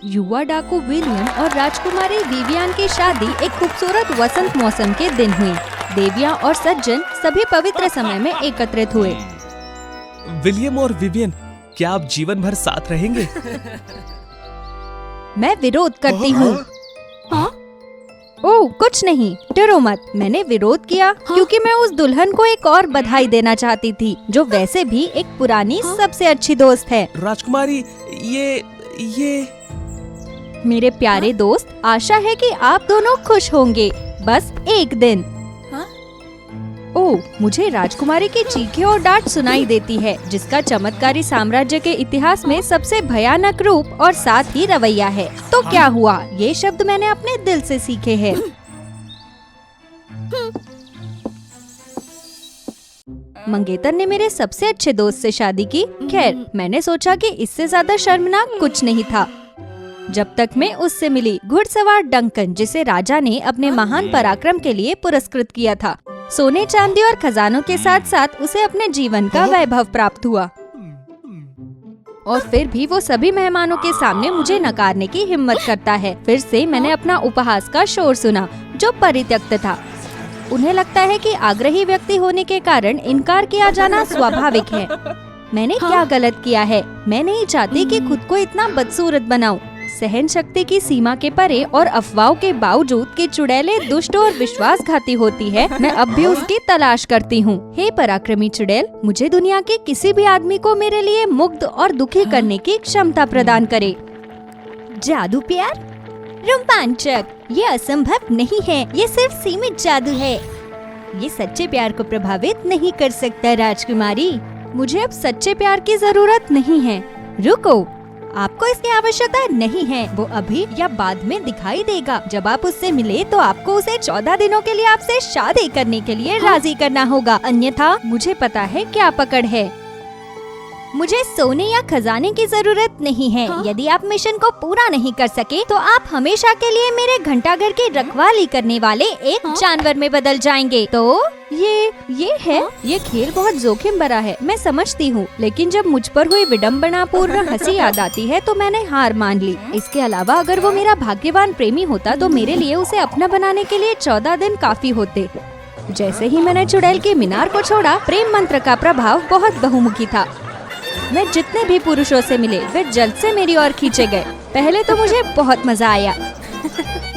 युवा डाकू विलियम और राजकुमारी विवियन की शादी एक खूबसूरत वसंत मौसम के दिन हुई। देवियां और सज्जन सभी पवित्र समय में एकत्रित हुए। विलियम और विवियन, क्या आप जीवन भर साथ रहेंगे? मैं विरोध करती हूँ। ओह, कुछ नहीं, डरो मत। मैंने विरोध किया क्योंकि मैं उस दुल्हन को एक और बधाई देना चाहती थी, जो वैसे भी एक पुरानी सबसे अच्छी दोस्त है। राजकुमारी, ये मेरे प्यारे दोस्त, आशा है कि आप दोनों खुश होंगे, बस एक दिन। ओह, मुझे राजकुमारी की चीखें और डांट सुनाई देती है, जिसका चमत्कारी साम्राज्य के इतिहास में सबसे भयानक रूप और साथ ही रवैया है। तो क्या हुआ? ये शब्द मैंने अपने दिल से सीखे हैं। मंगेतर ने मेरे सबसे अच्छे दोस्त से शादी की। खैर, मैंने सोचा कि इससे ज्यादा शर्मनाक कुछ नहीं था जब तक मैं उससे मिली घुड़सवार डंकन, जिसे राजा ने अपने महान पराक्रम के लिए पुरस्कृत किया था। सोने चांदी और खजानों के साथ साथ उसे अपने जीवन का वैभव प्राप्त हुआ, और फिर भी वो सभी मेहमानों के सामने मुझे नकारने की हिम्मत करता है। फिर से मैंने अपना उपहास का शोर सुना, जो परित्यक्त था। उन्हें लगता है कि आग्रही व्यक्ति होने के कारण इनकार किया जाना स्वाभाविक है। मैंने क्या गलत किया है? मैं नहीं चाहती कि खुद को इतना बदसूरत बनाऊं। सहन शक्ति की सीमा के परे और अफवाहों के बावजूद कि चुड़ैलें दुष्ट और विश्वासघाती होती है, मैं अब भी उसकी तलाश करती हूँ। हे पराक्रमी चुड़ैल, मुझे दुनिया के किसी भी आदमी को मेरे लिए मुग्ध और दुखी करने की क्षमता प्रदान करे। जादू प्यार? रोमांचक! ये असंभव नहीं है, ये सिर्फ सीमित जादू है। ये सच्चे प्यार को प्रभावित नहीं कर सकता राजकुमारी। मुझे अब सच्चे प्यार की जरूरत नहीं है। रुको, आपको इसकी आवश्यकता नहीं है। वो अभी या बाद में दिखाई देगा। जब आप उससे मिले तो आपको उसे 14 दिनों के लिए आपसे शादी करने के लिए राजी करना होगा, अन्यथा मुझे पता है क्या पकड़ है। मुझे सोने या खजाने की जरूरत नहीं है। यदि आप मिशन को पूरा नहीं कर सके तो आप हमेशा के लिए मेरे घंटाघर की रखवाली करने वाले एक जानवर में बदल जाएंगे। तो ये है। ये खेल बहुत जोखिम भरा है, मैं समझती हूँ, लेकिन जब मुझ पर हुई विडम्बनापूर्ण हंसी याद आती है तो मैंने हार मान ली। इसके अलावा अगर वो मेरा भाग्यवान प्रेमी होता तो मेरे लिए उसे अपना बनाने के लिए 14 दिन काफी होते। जैसे ही मैंने चुड़ैल के मीनार को छोड़ा, प्रेम मंत्र का प्रभाव बहुत बहुमुखी था। मैं जितने भी पुरुषों से मिले, वे जल्द से मेरी ओर खींचे गए। पहले तो मुझे बहुत मजा आया,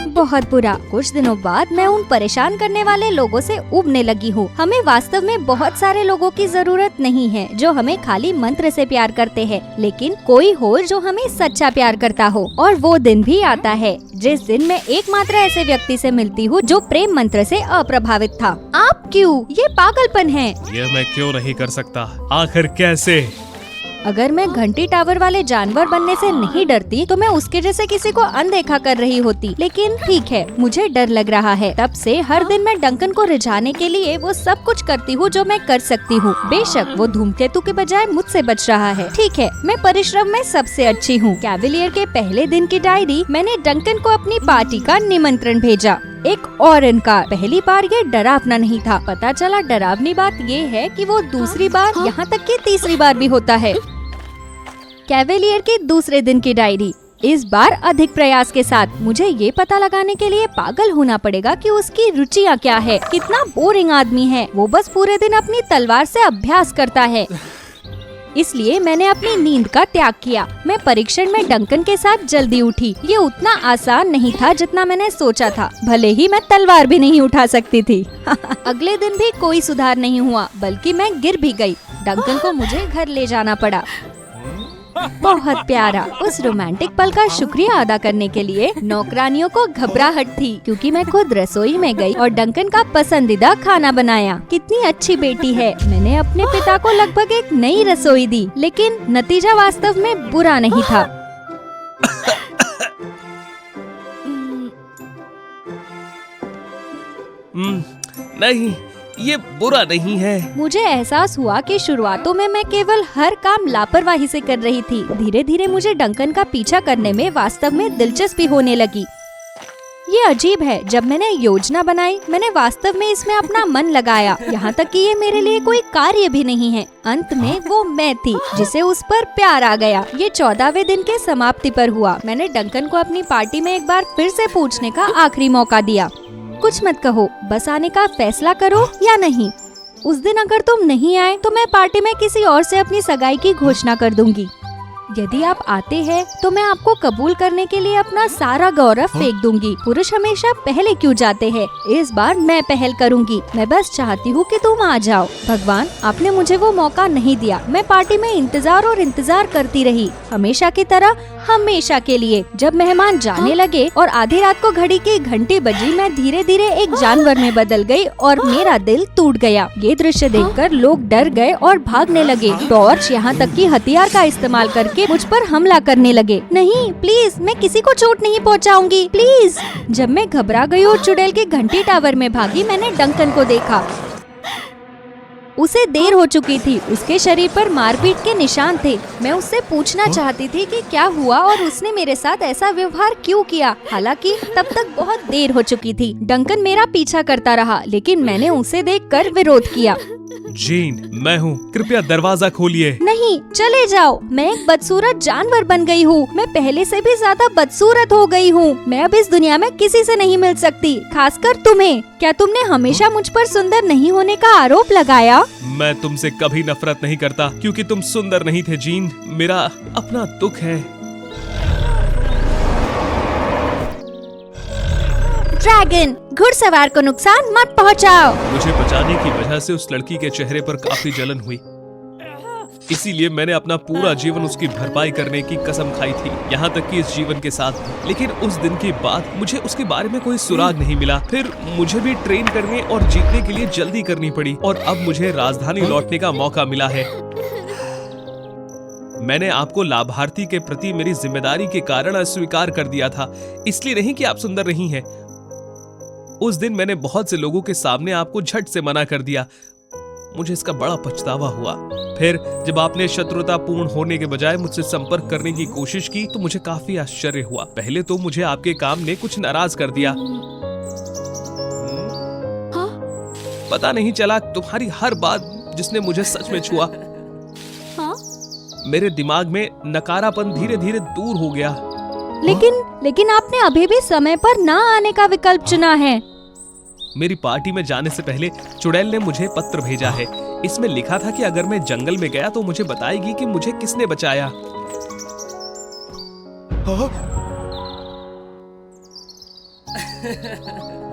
बहुत बुरा। कुछ दिनों बाद मैं उन परेशान करने वाले लोगों से उबने लगी हूँ। हमें वास्तव में बहुत सारे लोगों की जरूरत नहीं है जो हमें खाली मंत्र से प्यार करते हैं, लेकिन कोई हो जो हमें सच्चा प्यार करता हो। और वो दिन भी आता है जिस दिन मैं एकमात्र ऐसे व्यक्ति से मिलती हूँ जो प्रेम मंत्र से अप्रभावित था। आप क्यों? ये पागलपन है। ये मैं क्यों नहीं कर सकता? आखिर कैसे? अगर मैं घंटी टावर वाले जानवर बनने से नहीं डरती तो मैं उसके जैसे किसी को अनदेखा कर रही होती। लेकिन ठीक है, मुझे डर लग रहा है। तब से हर दिन मैं डंकन को रिझाने के लिए वो सब कुछ करती हूँ जो मैं कर सकती हूँ। बेशक वो धूमकेतु के बजाय मुझसे बच रहा है। ठीक है, मैं परिश्रम में सबसे अच्छी हूँ। कैवलियर के पहले दिन की डायरी। मैंने डंकन को अपनी पार्टी का निमंत्रण भेजा। एक और इनकार। पहली बार ये डरावना नहीं था। पता चला डरावनी बात ये है कि वो दूसरी बार, यहाँ तक कि तीसरी बार भी होता है। कैवेलियर के दूसरे दिन की डायरी। इस बार अधिक प्रयास के साथ। मुझे ये पता लगाने के लिए पागल होना पड़ेगा कि उसकी रुचियाँ क्या है। कितना बोरिंग आदमी है। वो बस पूरे दिन अपनी तलवार से अभ्यास करता है। इसलिए मैंने अपनी नींद का त्याग किया। मैं परीक्षण में डंकन के साथ जल्दी उठी। ये उतना आसान नहीं था जितना मैंने सोचा था, भले ही मैं तलवार भी नहीं उठा सकती थी। अगले दिन भी कोई सुधार नहीं हुआ, बल्कि मैं गिर भी गई। डंकन को मुझे घर ले जाना पड़ा। बहुत प्यारा। उस रोमांटिक पल का शुक्रिया अदा करने के लिए नौकरानियों को घबराहट थी, क्योंकि मैं खुद रसोई में गई और डंकन का पसंदीदा खाना बनाया। कितनी अच्छी बेटी है। मैंने अपने पिता को लगभग एक नई रसोई दी, लेकिन नतीजा वास्तव में बुरा नहीं था। नहीं, ये बुरा नहीं है। मुझे एहसास हुआ कि शुरुआतों में मैं केवल हर काम लापरवाही से कर रही थी। धीरे धीरे मुझे डंकन का पीछा करने में वास्तव में दिलचस्पी होने लगी। ये अजीब है, जब मैंने योजना बनाई मैंने वास्तव में इसमें अपना मन लगाया, यहाँ तक कि ये मेरे लिए कोई कार्य भी नहीं है। अंत में वो मैं थी जिसे उस पर प्यार आ गया। ये 14वें दिन के समाप्ति पर हुआ। मैंने डंकन को अपनी पार्टी में एक बार फिर से पूछने का आखिरी मौका दिया। कुछ मत कहो, बस आने का फैसला करो या नहीं। उस दिन अगर तुम नहीं आए तो मैं पार्टी में किसी और से अपनी सगाई की घोषणा कर दूंगी। यदि आप आते हैं तो मैं आपको कबूल करने के लिए अपना सारा गौरव फेंक दूंगी। पुरुष हमेशा पहले क्यों जाते हैं? इस बार मैं पहल करूंगी। मैं बस चाहती हूँ कि तुम आ जाओ। भगवान, आपने मुझे वो मौका नहीं दिया। मैं पार्टी में इंतजार करती रही, हमेशा की तरह, हमेशा के लिए। जब मेहमान जाने लगे और आधी रात को घड़ी की घंटी बजी, मैं धीरे धीरे एक जानवर में बदल गई और मेरा दिल टूट गया। ये दृश्य देखकर लोग डर गए और भागने लगे। टॉर्च, यहाँ तक कि हथियार का इस्तेमाल करके मुझ पर हमला करने लगे। नहीं, प्लीज, मैं किसी को चोट नहीं पहुँचाऊंगी, प्लीज। जब मैं घबरा गई और चुड़ैल के घंटी टावर में भागी, मैंने डंकन को देखा। उसे देर हो चुकी थी। उसके शरीर पर मारपीट के निशान थे। मैं उससे पूछना चाहती थी कि क्या हुआ और उसने मेरे साथ ऐसा व्यवहार क्यों किया। हालांकि तब तक बहुत देर हो चुकी थी। डंकन मेरा पीछा करता रहा, लेकिन मैंने उसे देखकर विरोध किया। जीन, मैं हूँ, कृपया दरवाजा खोलिए। नहीं, चले जाओ। मैं एक बदसूरत जानवर बन गई हूँ। मैं पहले से भी ज्यादा बदसूरत हो गई हूँ। मैं अब इस दुनिया में किसी से नहीं मिल सकती, खासकर तुम्हें। क्या तुमने हमेशा मुझ पर सुंदर नहीं होने का आरोप लगाया? मैं तुमसे कभी नफरत नहीं करता क्योंकि तुम सुंदर नहीं थे जीन। मेरा अपना दुख है। ड्रैगन, घुड़सवार को नुकसान मत पहुंचाओ। मुझे बचाने की वजह से उस लड़की के चेहरे पर काफी जलन हुई, इसीलिए मैंने अपना पूरा जीवन उसकी भरपाई करने की कसम खाई थी, यहाँ तक कि इस जीवन के साथ। लेकिन उस दिन के बाद मुझे उसके बारे में कोई सुराग नहीं मिला। फिर मुझे भी ट्रेन करने और जीतने के लिए जल्दी करनी पड़ी और अब मुझे राजधानी लौटने का मौका मिला है। मैंने आपको लाभार्थी के प्रति मेरी जिम्मेदारी के कारण अस्वीकार कर दिया था, इसलिए नहीं कि आप सुंदर नहीं हैं। उस दिन मैंने बहुत से लोगों के सामने आपको झट से मना कर दिया। मुझे इसका बड़ा पछतावा हुआ। फिर जब आपने शत्रुतापूर्ण होने के बजाय मुझसे संपर्क करने की कोशिश की तो मुझे काफी आश्चर्य हुआ। पहले तो मुझे आपके काम ने कुछ नाराज कर दिया। पता नहीं चला तुम्हारी हर बात जिसने मुझे सच में छुआ। मेरे दिमाग में नकारापन धीरे धीरे दूर हो गया। लेकिन आपने अभी भी समय पर ना आने का विकल्प चुना है। मेरी पार्टी में जाने से पहले चुड़ैल ने मुझे पत्र भेजा है। इसमें लिखा था कि अगर मैं जंगल में गया तो मुझे बताएगी कि मुझे किसने बचाया।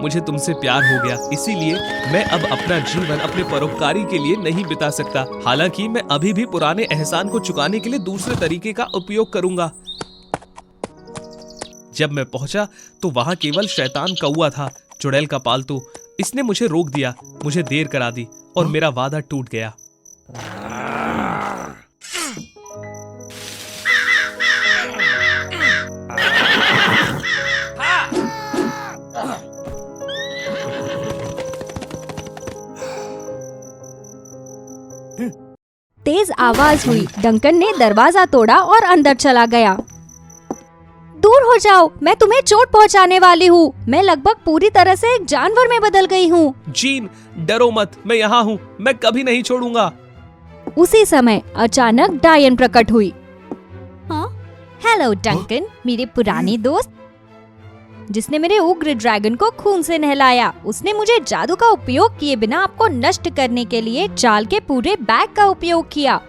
मुझे तुमसे प्यार हो गया, इसीलिए मैं अब अपना जीवन अपने परोपकारी के लिए नहीं बिता सकता। हालांकि मैं अभी भी पुराने एहसान को चुकाने के लिए दूसरे तरीके का उपयोग करूंगा। जब मैं पहुंचा तो वहां केवल शैतान कौआ था, चुड़ैल का पालतू। इसने मुझे रोक दिया, मुझे देर करा दी और मेरा वादा टूट गया। तेज आवाज हुई। डंकन ने दरवाजा तोड़ा और अंदर चला गया। दूर हो जाओ, मैं तुम्हें चोट पहुंचाने वाली हूँ। मैं लगभग पूरी तरह से एक जानवर में बदल गई हूँ। जीन, डरो मत, मैं यहाँ हूँ, मैं कभी नहीं छोड़ूंगा। उसी समय अचानक डायन प्रकट हुई। हेलो डंकन, मेरे पुराने दोस्त, जिसने मेरे उग्र ड्रैगन को खून से नहलाया। उसने मुझे जादू का उपयोग किए बिना आपको नष्ट करने के लिए चाल के पूरे बैग का उपयोग किया।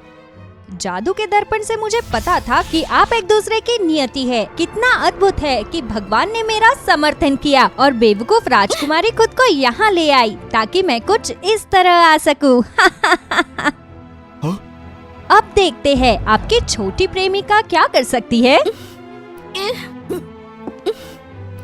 जादू के दर्पण से मुझे पता था कि आप एक दूसरे की नियति है। कितना अद्भुत है कि भगवान ने मेरा समर्थन किया और बेवकूफ राजकुमारी खुद को यहाँ ले आई ताकि मैं कुछ इस तरह आ सकूं। अब देखते हैं आपकी छोटी प्रेमिका क्या कर सकती है।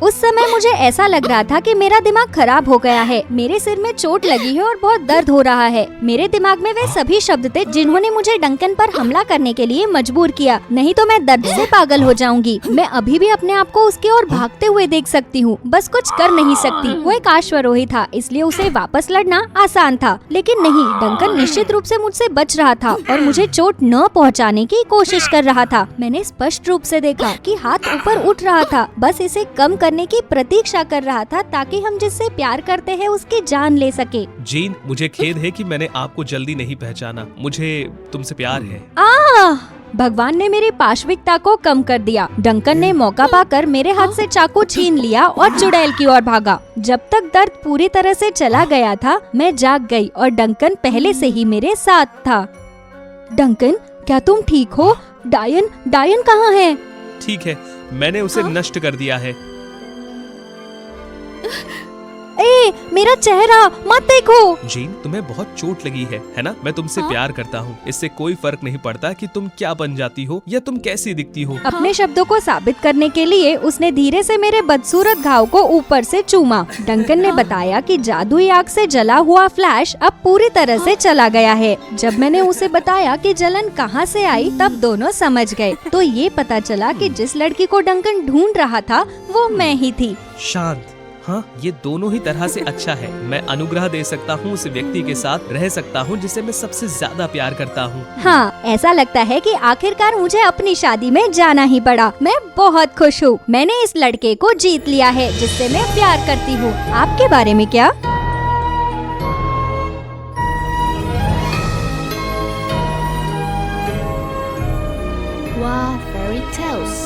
उस समय मुझे ऐसा लग रहा था कि मेरा दिमाग खराब हो गया है। मेरे सिर में चोट लगी है और बहुत दर्द हो रहा है। मेरे दिमाग में वे सभी शब्द थे जिन्होंने मुझे डंकन पर हमला करने के लिए मजबूर किया। नहीं तो मैं दर्द से पागल हो जाऊंगी। मैं अभी भी अपने आप को उसकी ओर भागते हुए देख सकती हूँ, बस कुछ कर नहीं सकती। वो एक अश्वारोही था, इसलिए उसे वापस लड़ना आसान था। लेकिन नहीं, डंकन निश्चित रूप से मुझसे बच रहा था और मुझे चोट न पहुँचाने की कोशिश कर रहा था। मैंने स्पष्ट रूप से देखा कि हाथ ऊपर उठ रहा था, बस इसे कम करने की प्रतीक्षा कर रहा था ताकि हम जिससे प्यार करते हैं उसकी जान ले सके। जीन, मुझे खेद है कि मैंने आपको जल्दी नहीं पहचाना। मुझे तुमसे प्यार है। भगवान ने मेरी पाशविकता को कम कर दिया। डंकन ने मौका पाकर मेरे हाथ से चाकू छीन लिया और चुड़ैल की ओर भागा। जब तक दर्द पूरी तरह से चला गया था, मैं जाग गई और डंकन पहले से ही मेरे साथ था। डंकन, क्या तुम ठीक हो? डायन कहाँ है? ठीक है, मैंने उसे नष्ट कर दिया है। मेरा चेहरा मत देखो। जीन, तुम्हें बहुत चोट लगी है ना? मैं तुमसे प्यार करता हूँ। इससे कोई फर्क नहीं पड़ता कि तुम क्या बन जाती हो या तुम कैसी दिखती हो। अपने शब्दों को साबित करने के लिए उसने धीरे से मेरे बदसूरत घाव को ऊपर से चूमा। डंकन ने बताया कि जादुई आग से जला हुआ फ्लैश अब पूरी तरह से चला गया है। जब मैंने उसे बताया कि जलन कहाँ से आई, तब दोनों समझ गए। तो ये पता चला कि जिस लड़की को डंकन ढूंढ रहा था वो मैं ही थी। शांत, हाँ, ये दोनों ही तरह से अच्छा है। मैं अनुग्रह दे सकता हूँ, उस व्यक्ति के साथ रह सकता हूँ जिसे मैं सबसे ज्यादा प्यार करता हूँ। हाँ, ऐसा लगता है कि आखिरकार मुझे अपनी शादी में जाना ही पड़ा। मैं बहुत खुश हूँ। मैंने इस लड़के को जीत लिया है जिससे मैं प्यार करती हूँ। आपके बारे में क्या? Wow, fairy tales.